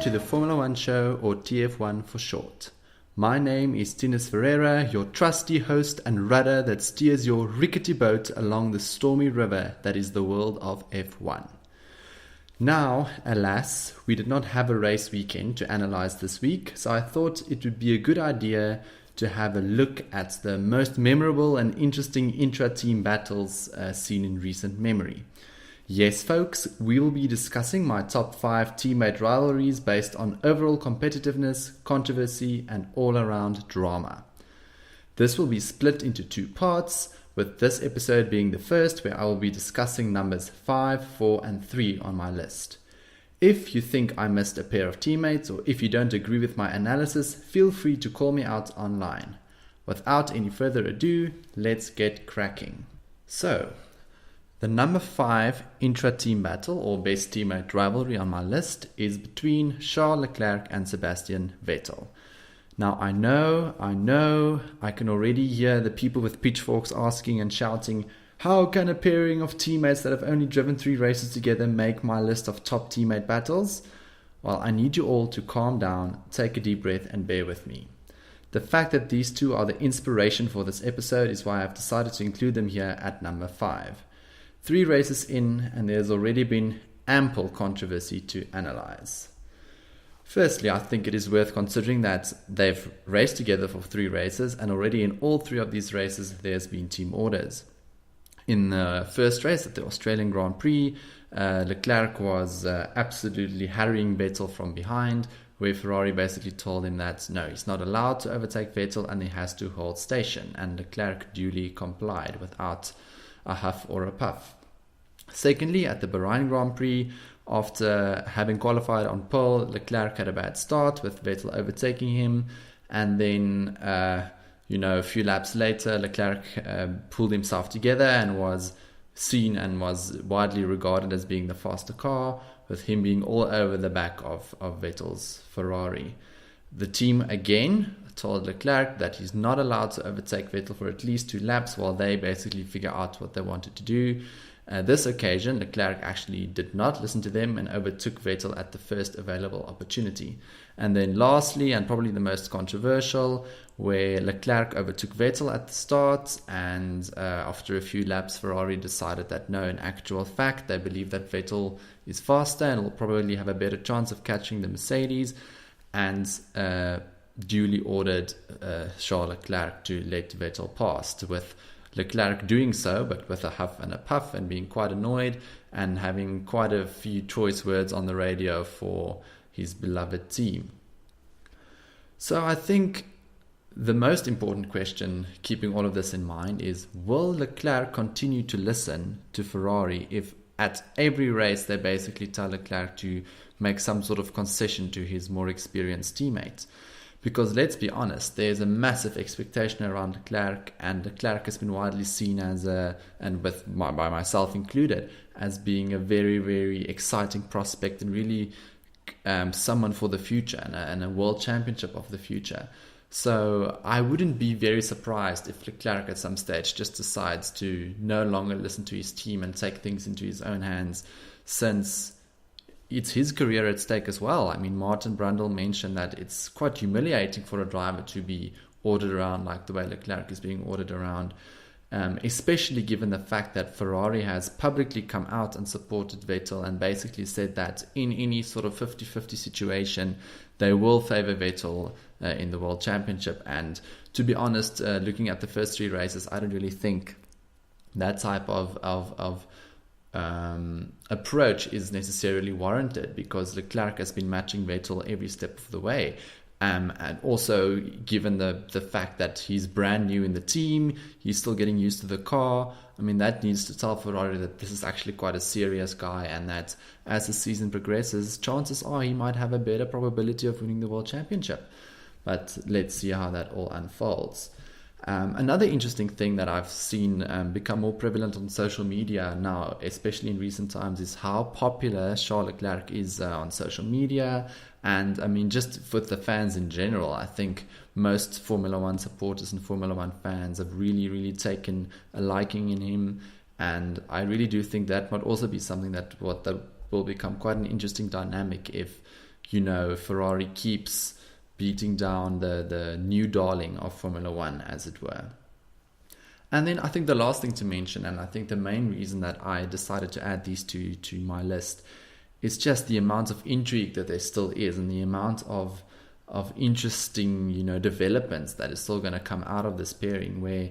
to the Formula One show, or TF1 for short. My name is Tinus Ferreira, your trusty host and rudder that steers your rickety boat along the stormy river that is the world of F1. Now, alas, we did not have a race weekend to analyze this week, so I thought it would be a good idea to have a look at the most memorable and interesting intra-team battles seen in recent memory. Yes, folks, we will be discussing my top 5 teammate rivalries based on overall competitiveness, controversy, and all-around drama. This will be split into 2 parts, with this episode being the first, where I will be discussing numbers 5, 4, and 3 on my list. If you think I missed a pair of teammates, or if you don't agree with my analysis, feel free to call me out online. Without any further ado, let's get cracking. So, the number 5 intra-team battle, or best teammate rivalry on my list, is between Charles Leclerc and Sebastian Vettel. Now I know, I can already hear the people with pitchforks asking and shouting, how can a pairing of teammates that have only driven 3 races together make my list of top teammate battles? Well, I need you all to calm down, take a deep breath, and bear with me. The fact that these two are the inspiration for this episode is why I've decided to include them here at number 5. 3 races in, and there's already been ample controversy to analyze. Firstly, I think it is worth considering that they've raced together for 3 races, and already in all 3 of these races there's been team orders. In the first race at the Australian Grand Prix, Leclerc was absolutely harrying Vettel from behind, where Ferrari basically told him that no, he's not allowed to overtake Vettel and he has to hold station, and Leclerc duly complied without a huff or a puff. Secondly, at the Bahrain Grand Prix, after having qualified on pole, Leclerc had a bad start with Vettel overtaking him, and then a few laps later Leclerc pulled himself together and was seen and was widely regarded as being the faster car, with him being all over the back of Vettel's Ferrari. The team again told Leclerc that he's not allowed to overtake Vettel for at least 2 laps while they basically figure out what they wanted to do. This occasion, Leclerc actually did not listen to them and overtook Vettel at the first available opportunity. And then lastly, and probably the most controversial, where Leclerc overtook Vettel at the start, and after a few laps Ferrari decided that no, in actual fact they believe that Vettel is faster and will probably have a better chance of catching the Mercedes, and duly ordered Charles Leclerc to let Vettel pass, with Leclerc doing so but with a huff and a puff and being quite annoyed and having quite a few choice words on the radio for his beloved team. So I think the most important question, keeping all of this in mind, is will Leclerc continue to listen to Ferrari if at every race they basically tell Leclerc to make some sort of concession to his more experienced teammates? Because let's be honest, there's a massive expectation around Leclerc, and Leclerc has been widely seen as by myself included, as being a very, very exciting prospect and really someone for the future and a world championship of the future. So I wouldn't be very surprised if Leclerc at some stage just decides to no longer listen to his team and take things into his own hands, since it's his career at stake as well. I mean, Martin Brundle mentioned that it's quite humiliating for a driver to be ordered around like the way Leclerc is being ordered around, especially given the fact that Ferrari has publicly come out and supported Vettel and basically said that in any sort of 50-50 situation, they will favor Vettel in the World Championship. And to be honest, looking at the first 3 races, I don't really think that type of approach is necessarily warranted, because Leclerc has been matching Vettel every step of the way. And also, given the fact that he's brand new in the team, he's still getting used to the car. I mean, that needs to tell Ferrari that this is actually quite a serious guy, and that as the season progresses, chances are he might have a better probability of winning the World Championship. But let's see how that all unfolds. Another interesting thing that I've seen become more prevalent on social media now, especially in recent times, is how popular Charles Leclerc is on social media. And I mean, just with the fans in general, I think most Formula One supporters and Formula One fans have really, really taken a liking in him. And I really do think that might also be something that will become quite an interesting dynamic if Ferrari keeps beating down the new darling of Formula One, as it were. And then I think the last thing to mention, and I think the main reason that I decided to add these two to my list, is just the amount of intrigue that there still is, and the amount of interesting, developments that is still going to come out of this pairing, where,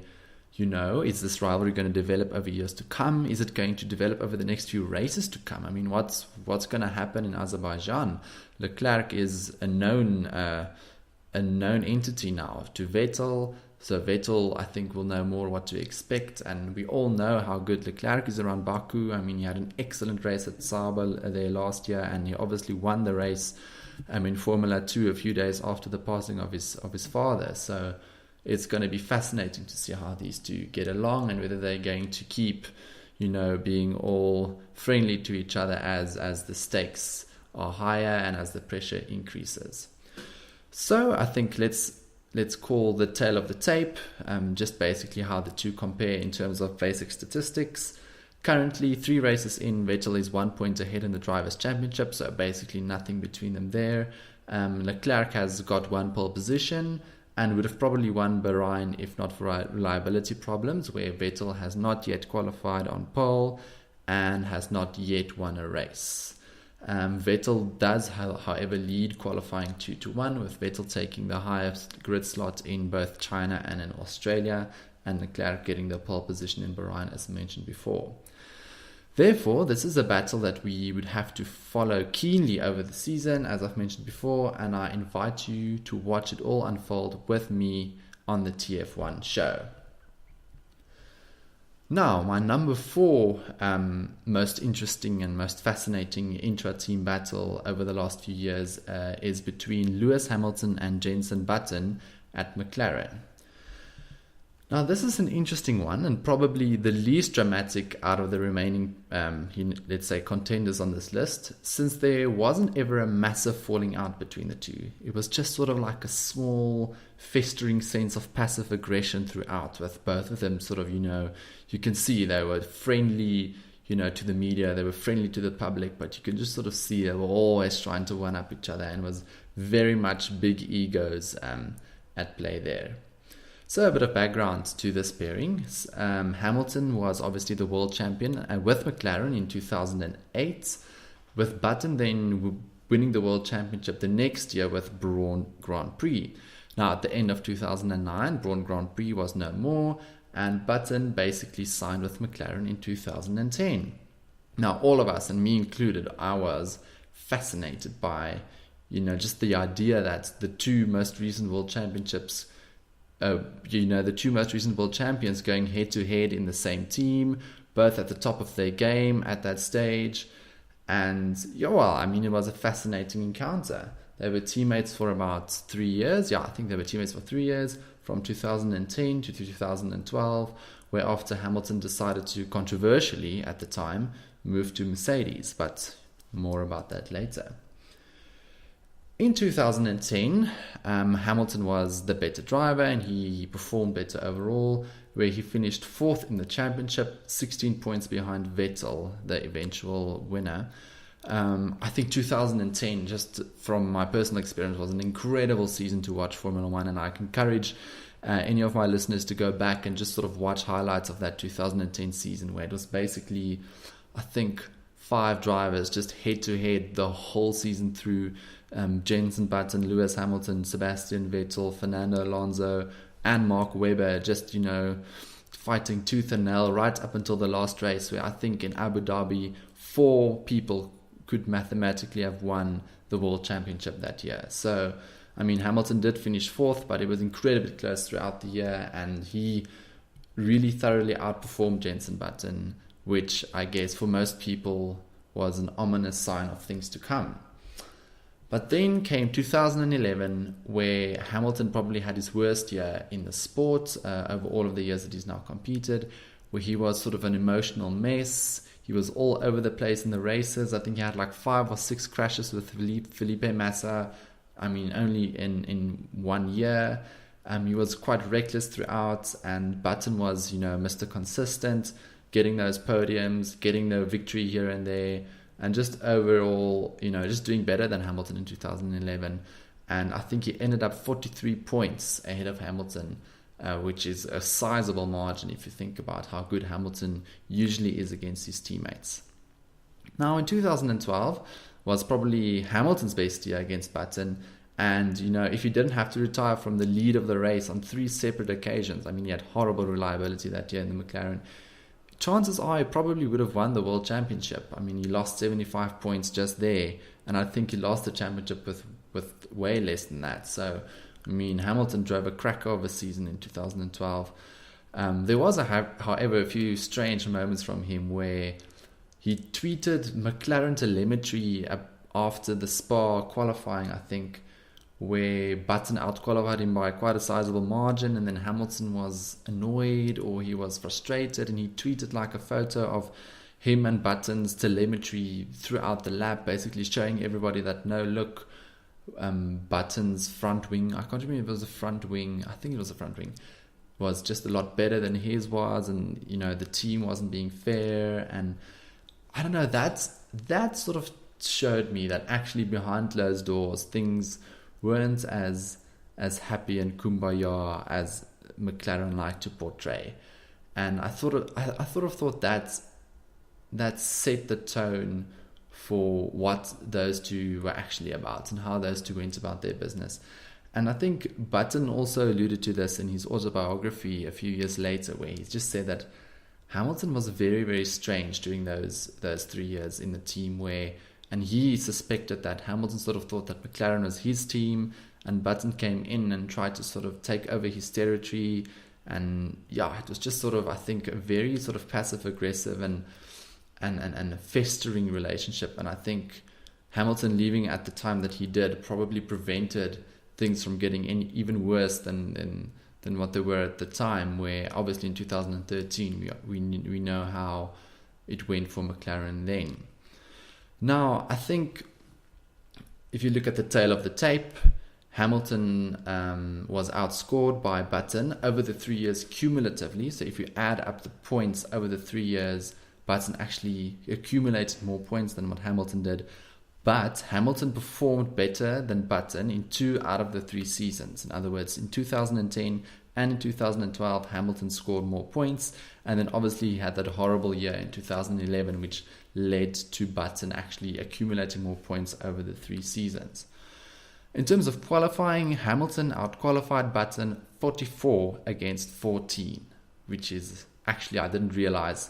is this rivalry going to develop over years to come? Is it going to develop over the next few races to come? I mean, what's going to happen in Azerbaijan? Leclerc is a known entity now to Vettel. So Vettel, I think, will know more what to expect. And we all know how good Leclerc is around Baku. I mean, he had an excellent race at Sauber there last year, and he obviously won the race in Formula 2 a few days after the passing of his father. So it's going to be fascinating to see how these two get along, and whether they're going to keep, being all friendly to each other as the stakes are higher and as the pressure increases. So I think let's call the tale of the tape, just basically how the two compare in terms of basic statistics. Currently, 3 races in, Vettel is 1 point ahead in the Drivers' Championship, so basically nothing between them there. Leclerc has got 1 pole position and would have probably won Bahrain if not for reliability problems, where Vettel has not yet qualified on pole and has not yet won a race. Vettel does, however, lead qualifying 2-1, with Vettel taking the highest grid slot in both China and in Australia, and Leclerc getting the pole position in Bahrain, as mentioned before. Therefore, this is a battle that we would have to follow keenly over the season, as I've mentioned before, and I invite you to watch it all unfold with me on the TF1 show. Now, my number 4 most interesting and most fascinating intra-team battle over the last few years is between Lewis Hamilton and Jenson Button at McLaren. Now, this is an interesting one, and probably the least dramatic out of the remaining, let's say, contenders on this list, since there wasn't ever a massive falling out between the two. It was just sort of like a small, festering sense of passive aggression throughout, with both of them sort of, you can see they were friendly, to the media, they were friendly to the public, but you can just sort of see they were always trying to one-up each other, and was very much big egos at play there. So a bit of background to this pairing. Hamilton was obviously the world champion with McLaren in 2008, with Button then winning the world championship the next year with Brawn Grand Prix. Now, at the end of 2009, Brawn Grand Prix was no more, and Button basically signed with McLaren in 2010. Now, all of us, and me included, I was fascinated by, just the idea that the two most recent world championships, the two most recent world champions going head to head in the same team, both at the top of their game at that stage. And it was a fascinating encounter. They were teammates for about 3 years. I think they were teammates for 3 years, from 2010 to 2012, where after Hamilton decided to, controversially at the time, move to Mercedes, but more about that later. In 2010, Hamilton was the better driver, and he performed better overall, where he finished 4th in the championship, 16 points behind Vettel, the eventual winner. I think 2010, just from my personal experience, was an incredible season to watch Formula One, and I encourage any of my listeners to go back and just sort of watch highlights of that 2010 season, where it was basically, I think, 5 drivers just head to head the whole season through. Jenson Button, Lewis Hamilton, Sebastian Vettel, Fernando Alonso, and Mark Webber, just, fighting tooth and nail right up until the last race, where I think in Abu Dhabi, 4 people could mathematically have won the world championship that year. So, Hamilton did finish 4th, but it was incredibly close throughout the year, and he really thoroughly outperformed Jenson Button, which I guess for most people was an ominous sign of things to come. But then came 2011, where Hamilton probably had his worst year in the sport over all of the years that he's now competed, where he was sort of an emotional mess. He was all over the place in the races. I think he had like 5 or 6 crashes with Felipe Massa, only in 1 year. He was quite reckless throughout, and Button was, Mr. Consistent, getting those podiums, getting the victory here and there. and just overall, just doing better than Hamilton in 2011. And I think he ended up 43 points ahead of Hamilton, which is a sizable margin if you think about how good Hamilton usually is against his teammates. Now in 2012 was probably Hamilton's best year against Button. And, if he didn't have to retire from the lead of the race on 3 separate occasions, he had horrible reliability that year in the McLaren, chances are he probably would have won the World Championship. He lost 75 points just there, and I think he lost the championship with way less than that. So, Hamilton drove a cracker of a season in 2012. There was, however, a few strange moments from him where he tweeted McLaren telemetry after the Spa qualifying, I think, where Button outqualified him by quite a sizable margin, and then Hamilton was annoyed or he was frustrated, and he tweeted like a photo of him and Button's telemetry throughout the lap, basically showing everybody that, no, look, Button's front wing, I can't remember if it was a front wing, I think it was a front wing, was just a lot better than his was, and the team wasn't being fair. And I don't know, that sort of showed me that actually behind closed doors things weren't as happy and kumbaya as McLaren like to portray. And I thought that set the tone for what those two were actually about and how those two went about their business. And I think Button also alluded to this in his autobiography a few years later, where he just said that Hamilton was very, very strange during those 3 years in the team and he suspected that Hamilton sort of thought that McLaren was his team, and Button came in and tried to sort of take over his territory. And it was just sort of, I think, a very sort of passive aggressive and a festering relationship. And I think Hamilton leaving at the time that he did probably prevented things from getting even worse than what they were at the time, where obviously in 2013 we know how it went for McLaren then. Now, I think if you look at the tail of the tape, Hamilton was outscored by Button over the 3 years cumulatively. So if you add up the points over the 3 years, Button actually accumulated more points than what Hamilton did. But Hamilton performed better than Button in 2 out of the 3 seasons. In other words, in 2010 and in 2012, Hamilton scored more points. And then obviously he had that horrible year in 2011, which led to Button actually accumulating more points over the 3 seasons. In terms of qualifying, Hamilton outqualified Button 44 against 14, which is actually, I didn't realize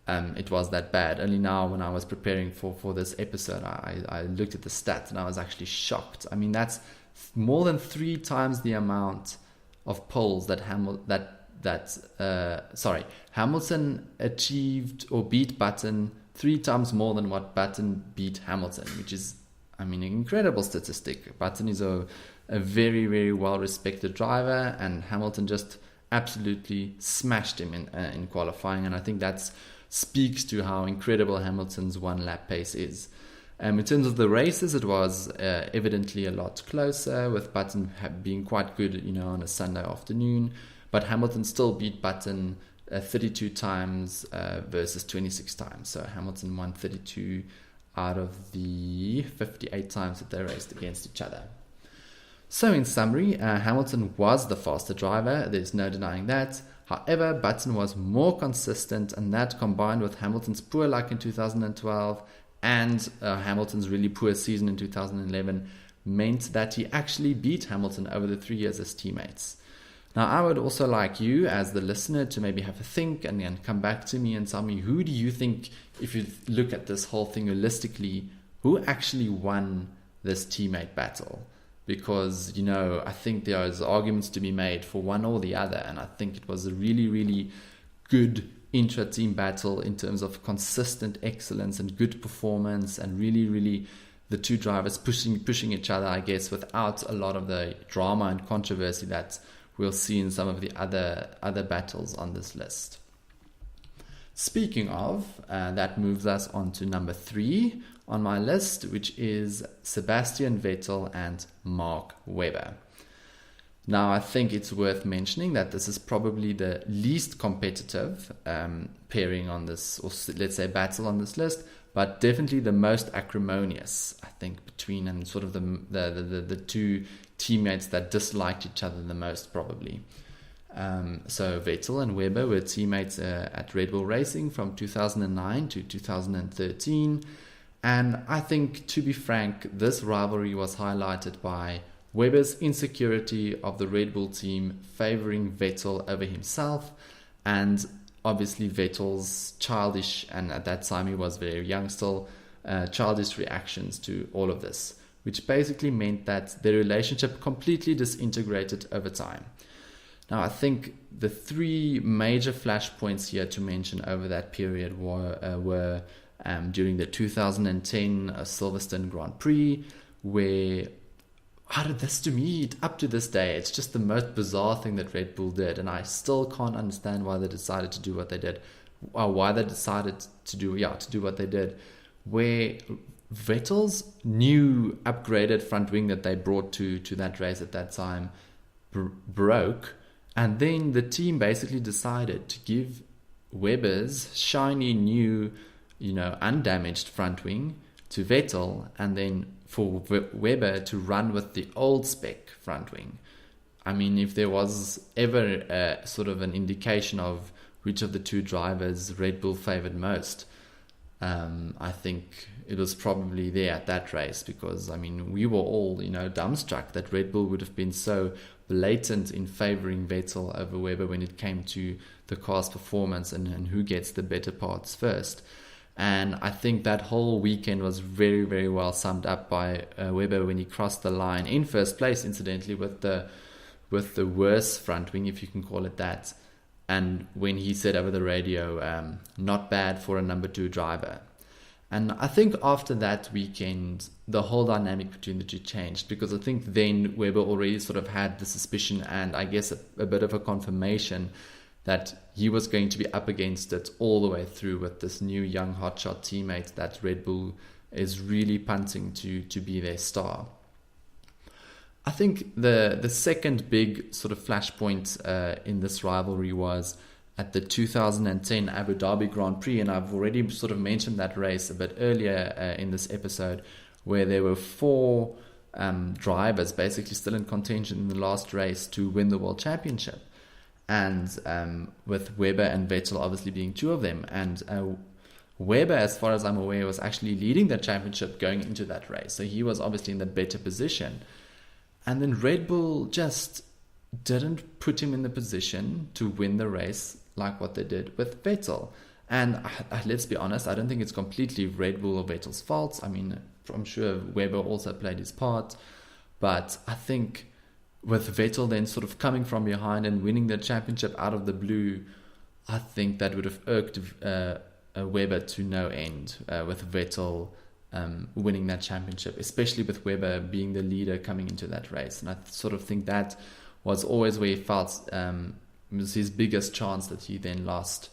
it was that bad. Only now when I was preparing for this episode, I looked at the stats and I was actually shocked. That's more than 3 times the amount of poles that Hamilton achieved or beat Button 3 times more than what Button beat Hamilton, which is, an incredible statistic. Button is a very, very well-respected driver, and Hamilton just absolutely smashed him in qualifying, and I think that speaks to how incredible Hamilton's one-lap pace is. In terms of the races, it was evidently a lot closer, with Button being quite good, on a Sunday afternoon, but Hamilton still beat Button 32 times versus 26 times. So Hamilton won 32 out of the 58 times that they raced against each other. So in summary, Hamilton was the faster driver. There's no denying that. However, Button was more consistent, and that combined with Hamilton's poor luck in 2012 and Hamilton's really poor season in 2011 meant that he actually beat Hamilton over the 3 years as teammates. Now, I would also like you as the listener to maybe have a think and then come back to me and tell me, who do you think, if you look at this whole thing holistically, who actually won this teammate battle? Because, I think there's arguments to be made for one or the other, and I think it was a really, really good intra-team battle in terms of consistent excellence and good performance, and really, really the two drivers pushing each other, I guess, without a lot of the drama and controversy that we'll see in some of the other battles on this list. Speaking of, that moves us on to number 3 on my list, which is Sebastian Vettel and Mark Webber. Now, I think it's worth mentioning that this is probably the least competitive pairing on this, or let's say battle on this list, but definitely the most acrimonious, I think, between and sort of the two teammates that disliked each other the most, probably. So Vettel and Webber were teammates at Red Bull Racing from 2009 to 2013. And I think, to be frank, this rivalry was highlighted by Webber's insecurity of the Red Bull team favoring Vettel over himself, and obviously Vettel's childish, and at that time he was very young still, childish reactions to all of this, which basically meant that their relationship completely disintegrated over time. Now, I think the three major flashpoints here to mention over that period were during the 2010 Silverstone Grand Prix, where, to me, up to this day, it's just the most bizarre thing that Red Bull did, and I still can't understand why they decided to do what they did, or why they decided to do what they did, where Vettel's new upgraded front wing that they brought to that race at that time broke, and then the team basically decided to give Webber's shiny new, undamaged front wing to Vettel, and then for Webber to run with the old spec front wing. I mean, if there was ever sort of an indication of which of the two drivers Red Bull favored most, I think it was probably there at that race, because, I mean, we were all, dumbstruck that Red Bull would have been so blatant in favoring Vettel over Webber when it came to the car's performance and who gets the better parts first. And I think that whole weekend was very, very well summed up by Webber when he crossed the line in first place, incidentally, with the worst front wing, if you can call it that. And when he said over the radio, not bad for a number 2 driver. And I think after that weekend, the whole dynamic between the two changed, because I think then Webber already sort of had the suspicion and I guess a bit of a confirmation that he was going to be up against it all the way through with this new young hotshot teammate that Red Bull is really punting to be their star. I think the second big sort of flashpoint in this rivalry was at the 2010 Abu Dhabi Grand Prix, and I've already sort of mentioned that race a bit earlier in this episode, where there were 4 drivers basically still in contention in the last race to win the World Championship. And with Webber and Vettel obviously being 2 of them. And Webber, as far as I'm aware, was actually leading the championship going into that race. So he was obviously in the better position. And then Red Bull just didn't put him in the position to win the race like what they did with Vettel. And let's be honest, I don't think it's completely Red Bull or Vettel's fault. I mean, I'm sure Webber also played his part. But I think with Vettel then sort of coming from behind and winning the championship out of the blue, I think that would have irked Webber to no end, with Vettel winning that championship, especially with Webber being the leader coming into that race. And I sort of think that was always where he felt was his biggest chance that he then lost.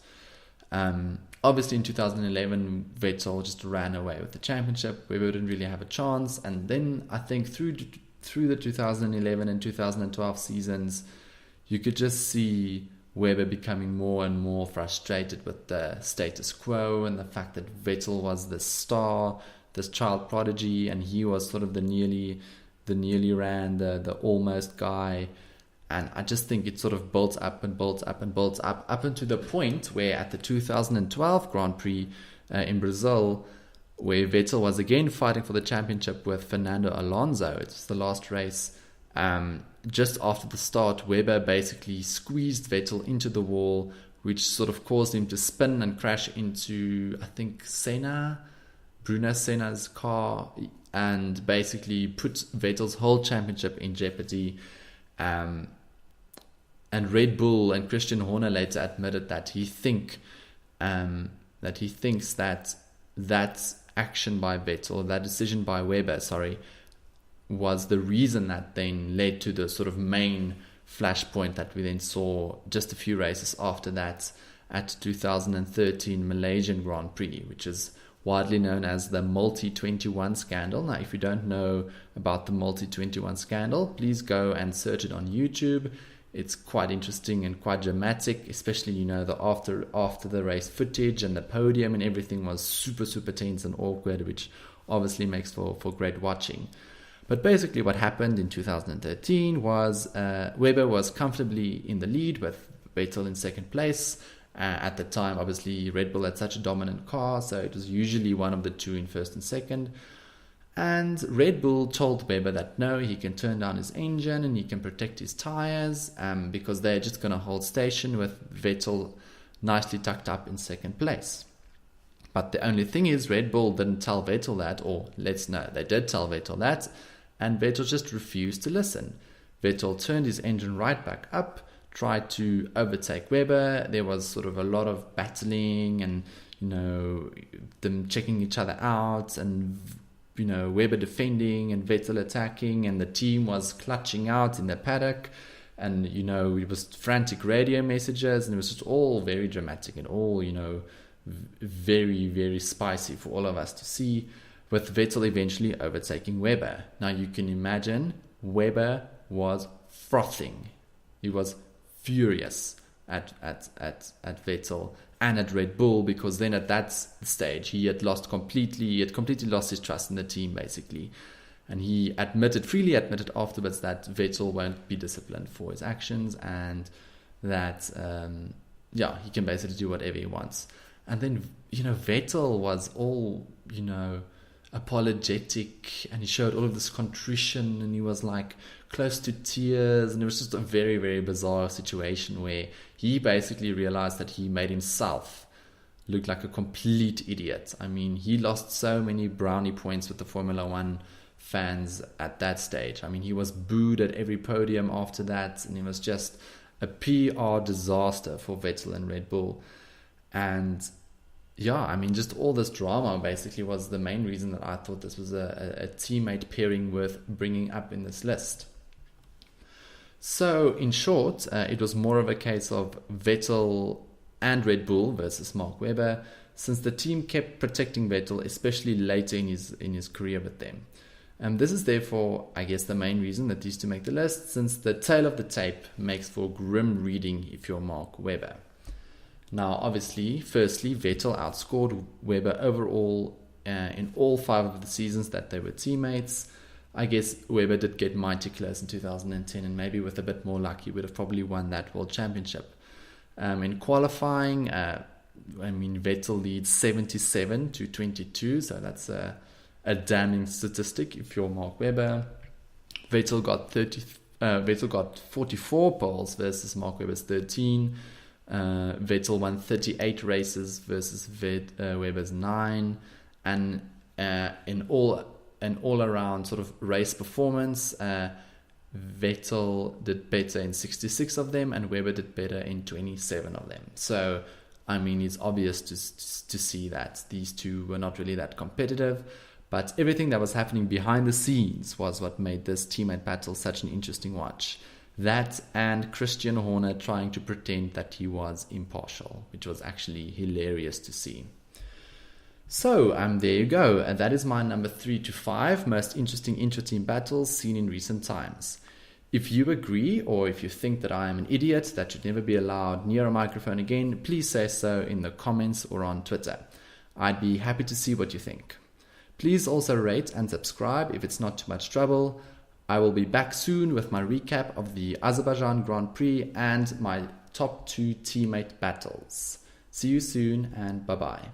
Obviously in 2011, Vettel just ran away with the championship. Webber didn't really have a chance. And then I think through the 2011 and 2012 seasons, you could just see Webber becoming more and more frustrated with the status quo and the fact that Vettel was the star, this child prodigy, and he was sort of the nearly ran, the almost guy. And I just think it sort of builds up and builds up and builds up into the point where at the 2012 Grand Prix in Brazil, where Vettel was again fighting for the championship with Fernando Alonso. It's the last race. Just after the start, Webber basically squeezed Vettel into the wall, which sort of caused him to spin and crash into, I think, Bruno Senna's car, and basically put Vettel's whole championship in jeopardy. And Red Bull and Christian Horner later admitted that he thinks that action by Vettel, that decision by Webber, was the reason that then led to the sort of main flashpoint that we then saw just a few races after that at 2013 Malaysian Grand Prix, which is widely known as the Multi-21 scandal. Now, if you don't know about the Multi-21 scandal, please go and search it on YouTube. It's quite interesting and quite dramatic, especially, you know, the after the race footage and the podium and everything was super, super tense and awkward, which obviously makes for great watching. But basically what happened in 2013 was Webber was comfortably in the lead with Vettel in second place. At the time, obviously, Red Bull had such a dominant car, so it was usually one of the two in first and second. And Red Bull told Webber that no, he can turn down his engine and he can protect his tires because they're just going to hold station with Vettel nicely tucked up in second place. But the only thing is, Red Bull didn't tell Vettel that, or they did tell Vettel that, and Vettel just refused to listen. Vettel turned his engine right back up, tried to overtake Webber. There was sort of a lot of battling and, you know, them checking each other out and, you know, Webber defending and Vettel attacking, and the team was clutching out in the paddock, and, you know, it was frantic radio messages, and it was just all very dramatic and all, you know, very, very spicy for all of us to see, with Vettel eventually overtaking Webber. Now you can imagine Webber was frothing. He was furious at Vettel and at Red Bull, because then at that stage he had completely lost his trust in the team, basically. And he freely admitted afterwards that Vettel won't be disciplined for his actions, and that he can basically do whatever he wants. And then, you know, Vettel was all, you know, apologetic, and he showed all of this contrition, and he was like close to tears, and it was just a very, very bizarre situation where he basically realized that he made himself look like a complete idiot. I mean, he lost so many brownie points with the Formula One fans at that stage. I mean, he was booed at every podium after that, and it was just a PR disaster for Vettel and Red Bull. And yeah, I mean, just all this drama basically was the main reason that I thought this was a teammate pairing worth bringing up in this list. So, in short, it was more of a case of Vettel and Red Bull versus Mark Webber, since the team kept protecting Vettel, especially later in his career with them. And this is therefore, I guess, the main reason that these two make the list, since the tail of the tape makes for grim reading if you're Mark Webber. Now, obviously, firstly, Vettel outscored Webber overall in all 5 of the seasons that they were teammates. I guess Webber did get mighty close in 2010, and maybe with a bit more luck, he would have probably won that World Championship. In qualifying, Vettel leads 77-22, so that's a damning statistic if you're Mark Webber. Vettel got 44 poles versus Mark Webber's 13. Vettel won 38 races versus Webber's 9, and in all around sort of race performance, Vettel did better in 66 of them, and Webber did better in 27 of them. So, I mean, it's obvious to see that these two were not really that competitive, but everything that was happening behind the scenes was what made this teammate battle such an interesting watch. That and Christian Horner trying to pretend that he was impartial, which was actually hilarious to see. So, there you go. And that is my number 3 to 5 most interesting intra-team battles seen in recent times. If you agree, or if you think that I am an idiot that should never be allowed near a microphone again, please say so in the comments or on Twitter. I'd be happy to see what you think. Please also rate and subscribe if it's not too much trouble. I will be back soon with my recap of the Azerbaijan Grand Prix and my top 2 teammate battles. See you soon, and bye-bye.